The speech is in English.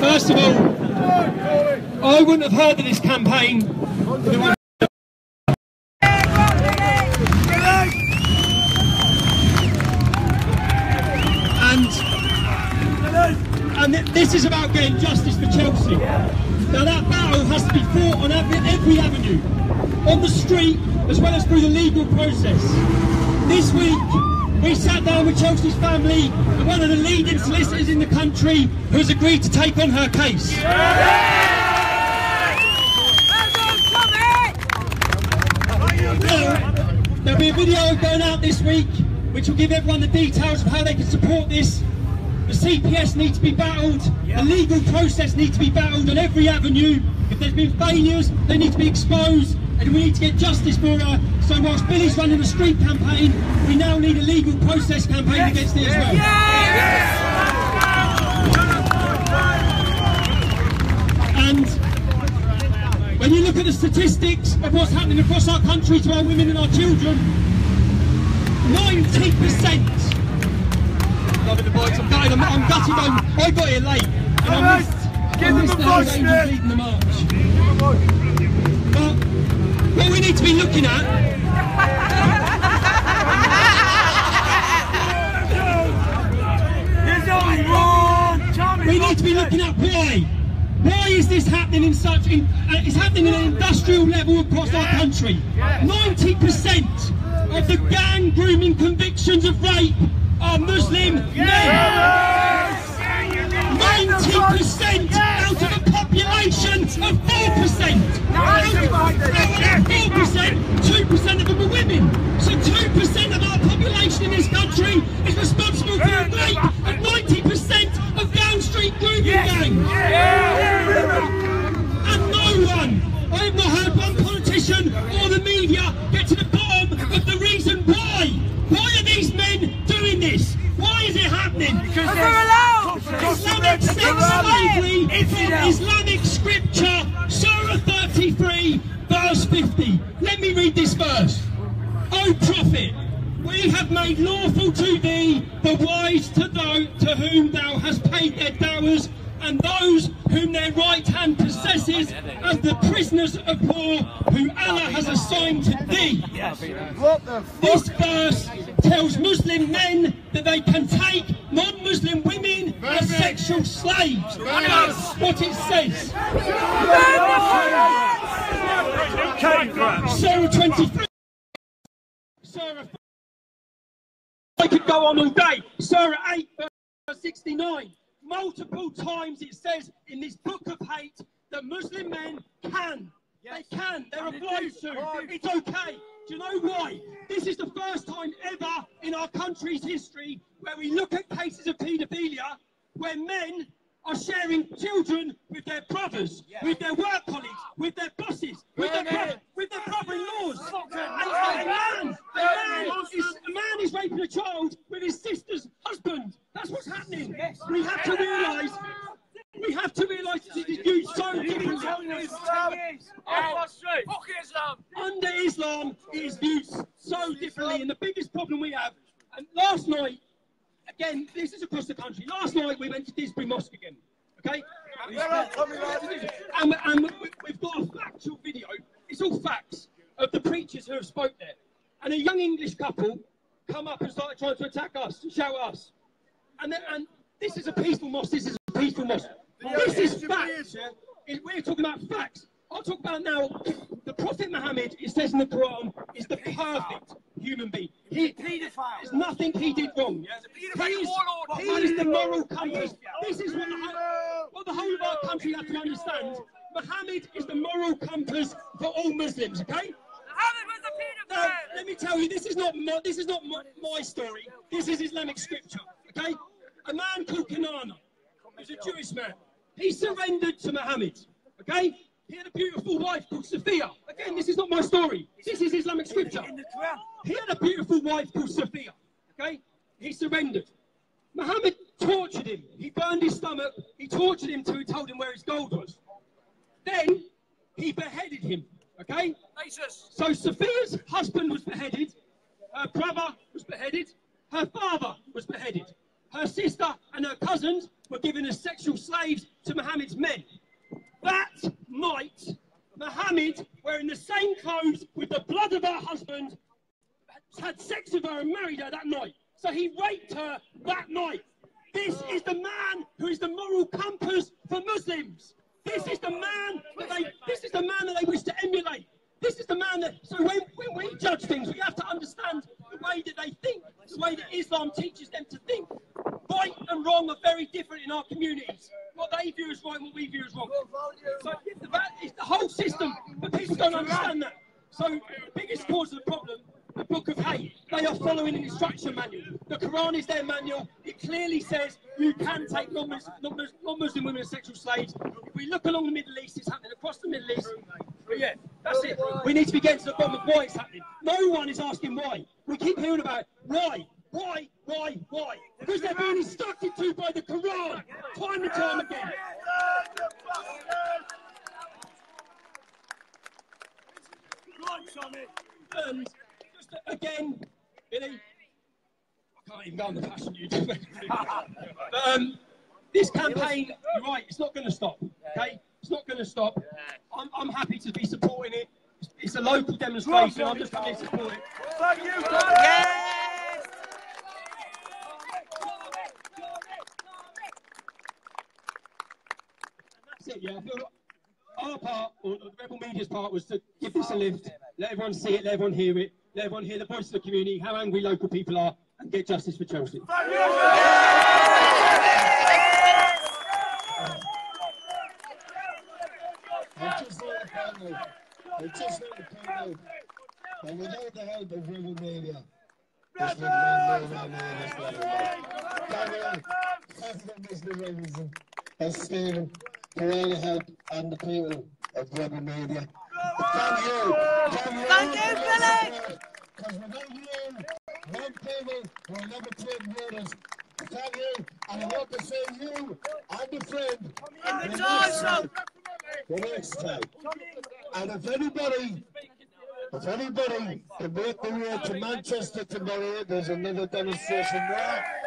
First of all, I wouldn't have heard of this campaign. And this is about getting justice for Chelsey. Now that battle has to be fought on every avenue, on the street as well as through the legal process. This week we sat down with Chelsey's family and one of the leading solicitors in the country who has agreed to take on her case. There'll be a video going out this week which will give everyone the details of how they can support this. The CPS needs to be battled, the legal process needs to be battled on every avenue. If there's been failures, they need to be exposed, and we need to get justice for her. So whilst Billy's running the street campaign, we now need a legal process campaign against it as well. And when you look at the statistics of what's happening across our country to our women and our children, 90%. Loving the boys, I'm gutted, I got here late. And I missed the Angels leading the march. But what we need to be looking at we need to be looking at why. Why is this happening in such it's happening at an industrial level across our country. 90% of the gang grooming convictions of rape are Muslim men. 90% out of a population of 4%. Out of 4%, 2% of them are women. So 2% of our population in this country is responsible for the rape of 90% of Down Street grooming gangs. And no one, I have not heard one politician or the media get to the bottom of the reason why. Why are these men doing this? Why is it happening? Because they're allowed! Islamic sex slavery from Islamic scripture, Surah 33, verse 50. Let me read this verse. O Prophet, we have made lawful to thee the wives to whom thou hast paid their dowers, and those whom their right hand possesses as the prisoners of war who Allah has assigned to thee. This verse tells Muslim men that they can take non-Muslim women as sexual slaves. That's what it says. Surah 23. Surah 4. I could go on all day. Surah 8, verse 69. Multiple times it says in this book of hate that Muslim men can. They can. They're obliged to. It's okay. Do you know why? This is the first time ever in our country's history where we look at cases of paedophilia where men are sharing children with their brothers, with their work colleagues, with their bosses, with their brother-in-laws. A man is raping a child with his sister's husband. That's what's happening. We have to realise. We have to realise that it is used so differently. Under Islam, it is used so differently. And the biggest problem we have, and last night, again, this is across the country. Last night we went to Disbury Mosque again, okay? And we've got a factual video. It's all facts of the preachers who have spoke there. And a young English couple come up and started trying to attack us, and shout at us. And this is a peaceful mosque. This is a peaceful mosque. This is facts. We're talking about facts. I'll talk about now. The Prophet Muhammad, it says in the Quran, is the perfect human being. There's nothing he did wrong. Yeah? He is the moral compass. This is what the whole of our country has to understand. Muhammad is the moral compass for all Muslims. Okay. Now, let me tell you, this is not my story. This is Islamic scripture. Okay. A man called Kanana, who's a Jewish man. He surrendered to Muhammad. Okay. He had a beautiful wife called Sophia. Again, this is not my story. This is Islamic scripture. He had a beautiful wife called Sophia. Okay? He surrendered. Muhammad tortured him. He burned his stomach. He tortured him till he told him where his gold was. Then he beheaded him. Okay? So Sophia's husband was beheaded. Her brother was beheaded. Her father was beheaded. Her sister and and her cousins were given as sexual slaves to Mohammed's men. That night, Mohammed, wearing the same clothes with the blood of her husband, had sex with her and married her that night. So he raped her that night. This is the man who is the moral compass for Muslims. This is the man that they wish to emulate. This is the man that, so when we judge things, we have to understand the way that they think, the way that Islam teaches them to think. Right and wrong are very different in our communities. What they view as right and what we view as wrong. So it's the whole system, but people don't understand that. So the biggest cause of the problem, the Book of Hate, they are following an instruction manual. The Quran is their manual. It clearly says you can take non-Muslim women as sexual slaves. If we look along the Middle East, it's happening across the Middle East. But yeah, that's it. We need to be getting to the bottom of why it's happening. No one is asking why. We keep hearing about why. Why? Because they're being instructed to by the Quran, time and time again. And just again, Billy, I can't even go on the fashion you do. But this campaign, you're right, it's not going to stop. Okay, it's not going to stop. I'm happy to be supporting it. It's a local demonstration. I'm just going to support it. Thank you. That's it, yeah. Our part, or the Rebel Media's part, was to give this a lift, let everyone see it, let everyone hear it, let everyone hear the voice of the community, how angry local people are, and get justice for Chelsey. And without the help of Rebel Media, this would have been Mr. Robinson and Stephen for all the help and the people of Rebel Media. Thank you. Thank you, Billy. Because without you, one people will never take notice. Thank you. And I want to say you and a friend. In the torso. The next time. And if anybody can make the way to Manchester tomorrow, there's another demonstration there.